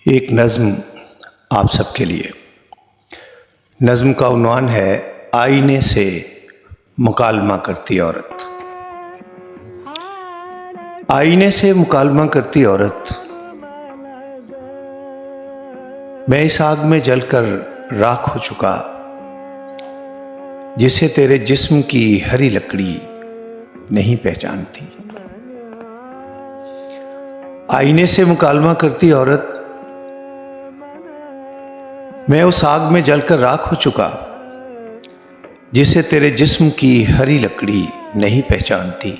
एक नज़्म आप सबके लिए। नज़्म का उन्वान है आईने से मुकालमा करती औरत। आईने से मुकालमा करती औरत, मैं इस आग में जलकर राख हो चुका जिसे तेरे जिस्म की हरी लकड़ी नहीं पहचानती। आईने से मुकालमा करती औरत, मैं उस आग में जलकर राख हो चुका जिसे तेरे जिस्म की हरी लकड़ी नहीं पहचानती।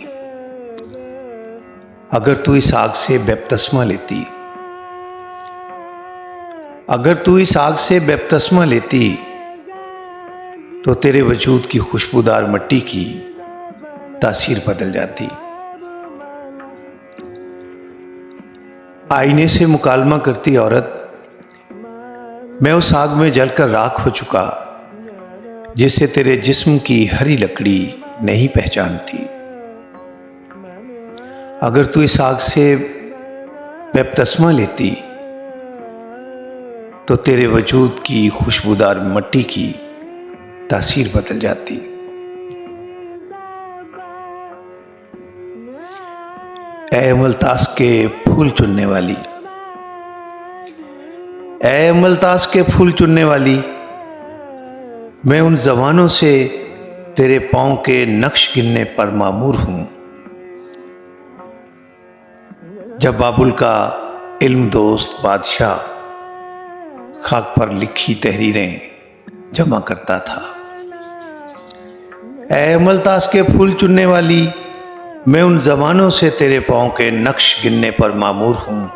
अगर तू इस आग से बपतिस्मा लेती, अगर तू इस आग से बपतिस्मा लेती तो तेरे वजूद की खुशबूदार मिट्टी की तासीर बदल जाती। आईने से मुकालमा करती औरत, मैं उस आग में जलकर राख हो चुका जिसे तेरे जिस्म की हरी लकड़ी नहीं पहचानती। अगर तू इस आग से बपतिस्मा लेती तो तेरे वजूद की खुशबूदार मिट्टी की तासीर बदल जाती। ऐ मुल्तास के फूल चुनने वाली, ऐ मुल्तास के फूल चुनने वाली, मैं उन जमानों से तेरे पांव के नक्श गिनने पर मामूर हूं जब बाबुल का इल्म दोस्त बादशाह खाक पर लिखी तहरीरें जमा करता था। ऐ मुल्तास के फूल चुनने वाली, मैं उन जमानों से तेरे पांव के नक्श गिनने पर मामूर हूं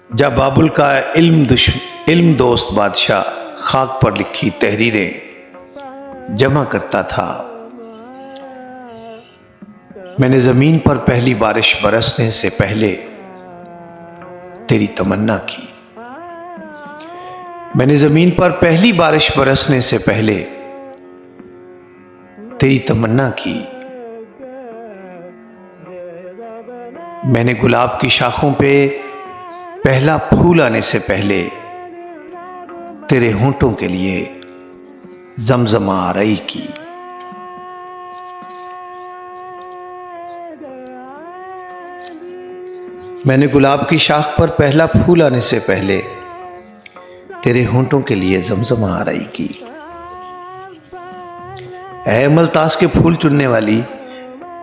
जब बाबुल का इल्म दोस्त बादशाह खाक पर लिखी तहरीरें जमा करता था। मैंने जमीन पर पहली बारिश बरसने से पहले तेरी तमन्ना की। मैंने जमीन पर पहली बारिश बरसने से पहले तेरी तमन्ना की। मैंने गुलाब की शाखों पे पहला फूल आने से पहले तेरे होंठों के लिए जमजमा आरई की। मैंने गुलाब की शाख पर पहला फूल आने से पहले तेरे होंठों के लिए जमजमा आरई की। ऐ मुल्तास के फूल चुनने वाली,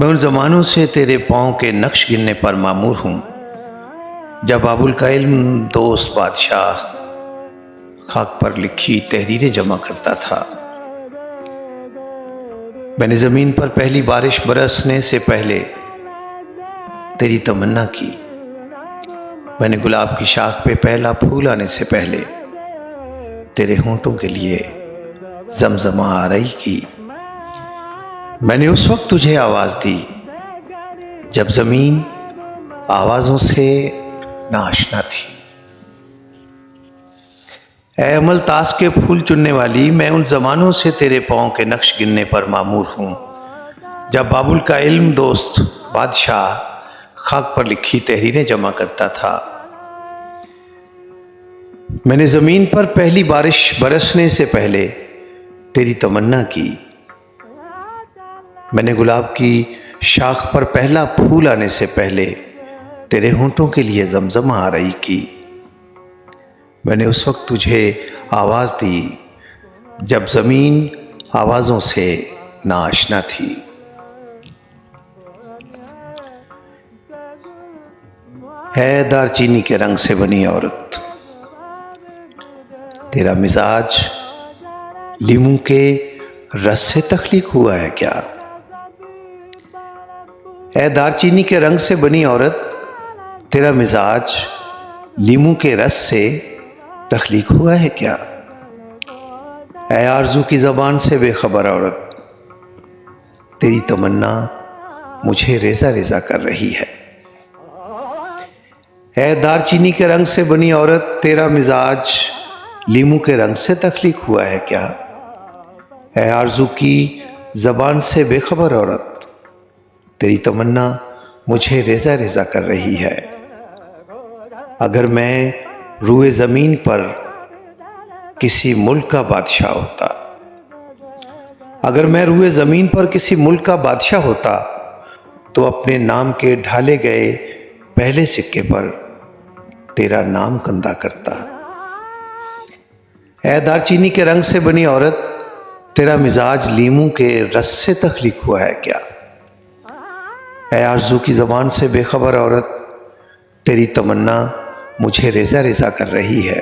मैं उन जमानों से तेरे पांव के नक्श गिनने पर मामूर हूं जब बाबुल का इल्म दोस्त बादशाह खाक पर लिखी तहरीरें जमा करता था। मैंने जमीन पर पहली बारिश बरसने से पहले तेरी तमन्ना की। मैंने गुलाब की शाख पे पहला फूल आने से पहले तेरे होंठों के लिए जमजमा आरई की। मैंने उस वक्त तुझे आवाज दी जब जमीन आवाजों से नाआशना थी। ऐ मुल्तास के फूल चुनने वाली, मैं उन जमानों से तेरे पांव के नक्श गिनने पर मामूर हूं जब बाबुल का इल्म दोस्त बादशाह खाक पर लिखी तहरीरें जमा करता था। मैंने जमीन पर पहली बारिश बरसने से पहले तेरी तमन्ना की। मैंने गुलाब की शाख पर पहला फूल आने से पहले तेरे होंठों के लिए जमजमा आरई की। मैंने उस वक्त तुझे आवाज दी जब जमीन आवाजों से नाआशना थी। है दारचीनी के रंग से बनी औरत, तेरा मिजाज लीमू के रस से तख्लीक हुआ है क्या? ऐ दारचीनी के रंग से बनी औरत, तेरा मिजाज लीमू के रस से तख्लीक हुआ है क्या? ऐ आरज़ू की ज़बान से बेखबर औरत, तेरी तमन्ना मुझे रेज़ा रेज़ा कर रही है। ऐ दारचीनी के रंग से बनी औरत, तेरा मिजाज लीमू के रंग से तख्लीक हुआ है क्या? ऐ आरज़ू की ज़बान से बेखबर औरत, तेरी तमन्ना मुझे रेज़ा रेज़ा कर रही है। अगर मैं रूए ज़मीन पर किसी मुल्क का बादशाह होता, अगर मैं रूए ज़मीन पर किसी मुल्क का बादशाह होता तो अपने नाम के ढाले गए पहले सिक्के पर तेरा नाम कंधा करता। ऐ दारचीनी के रंग से बनी औरत, तेरा मिजाज लीमू के रस से तख्लीक हुआ है क्या? ऐ आरज़ू की ज़बान से बेखबर औरत, तेरी तमन्ना मुझे रेज़ा रेज़ा कर रही है।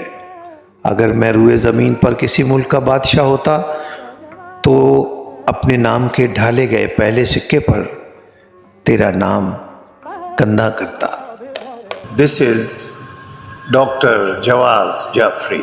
अगर मैं रूए ज़मीन पर किसी मुल्क का बादशाह होता तो अपने नाम के ढाले गए पहले सिक्के पर तेरा नाम कंधा करता। This is Dr. Jawaz Jafri.